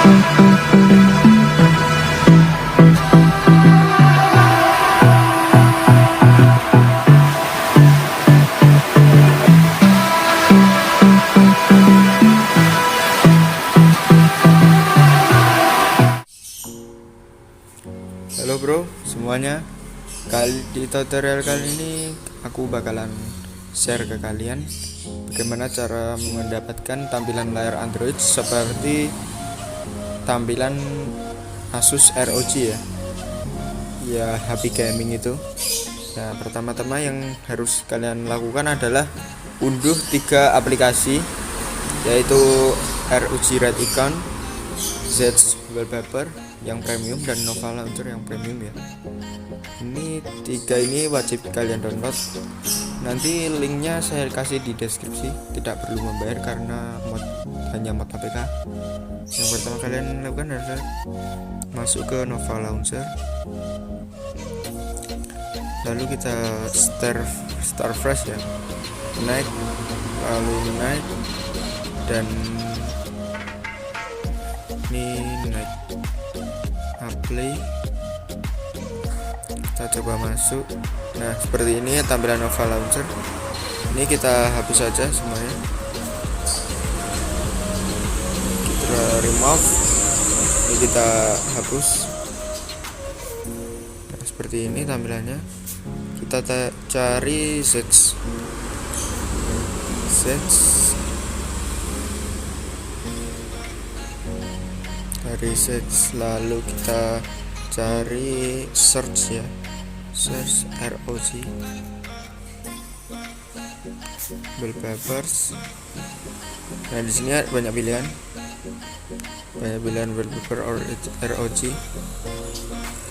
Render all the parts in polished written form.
Halo bro semuanya, di tutorial kali ini aku bakalan share ke kalian bagaimana cara mendapatkan tampilan layar Android seperti tampilan Asus ROG ya HP gaming itu. Nah, pertama-tama yang harus kalian lakukan adalah unduh 3 aplikasi, yaitu ROG Red Icon, Zedge Wallpaper yang premium, dan Nova Launcher yang premium ya. Ini 3 ini wajib kalian download. Nanti linknya saya kasih di deskripsi, tidak perlu membayar karena hanya mod APK. Yang pertama kalian lakukan adalah masuk ke Nova Launcher, lalu kita start fresh ya, naik, lalu naik, dan ini naik, apply, kita coba masuk. Nah, seperti ini tampilan Nova Launcher. Ini kita hapus saja semuanya, kita remove, ini kita hapus. Nah, seperti ini tampilannya. Kita cari Zedge, dari Zedge, lalu kita cari search ya, search ROG wallpapers. Nah, di sini banyak pilihan wallpaper ROG,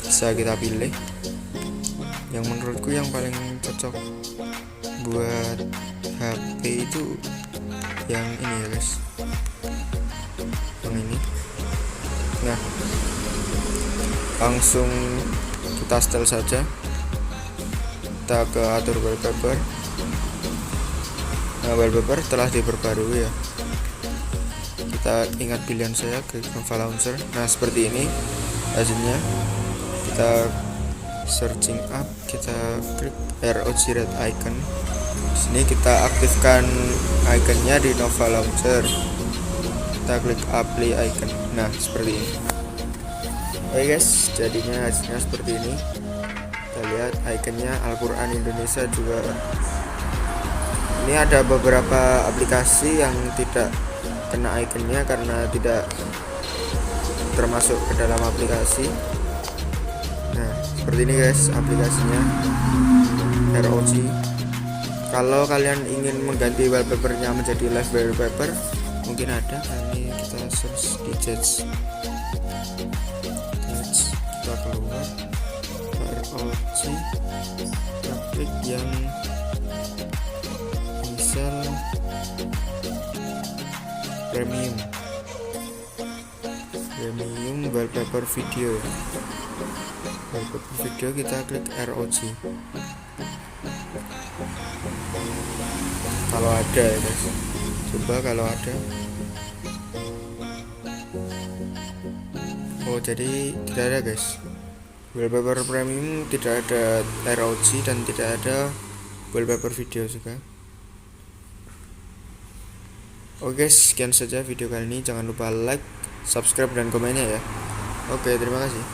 bisa kita pilih yang menurutku yang paling cocok buat HP itu yang ini ya guys, yang ini. Nah, langsung kita setel saja, kita ke atur wallpaper. Nah, wallpaper telah diperbarui ya, kita ingat pilihan saya ke Nova Launcher. Nah, seperti ini hasilnya. Kita searching up, kita klik ROG Red Icon. Di sini kita aktifkan iconnya di Nova Launcher, kita klik apply icon. Nah, seperti ini. Oke guys, jadinya hasilnya seperti ini. Kita lihat iconnya Al-Quran Indonesia juga. Ini ada beberapa aplikasi yang tidak kena iconnya karena tidak termasuk ke dalam aplikasi. Nah, seperti ini guys aplikasinya ROG. Kalau kalian ingin mengganti wallpapernya menjadi live wallpaper, mungkin ada. Ini kita search di Zedge, kita keluar ROG, kita klik yang misal premium wallpaper video. Wallpaper video kita klik ROG kalau ada ya guys, coba kalau ada. Oh, jadi tidak ada guys, wallpaper premium tidak ada ROG dan tidak ada wallpaper video juga. Oke, sekian saja video kali ini. Jangan lupa like, subscribe, dan komennya ya. Oke, terima kasih.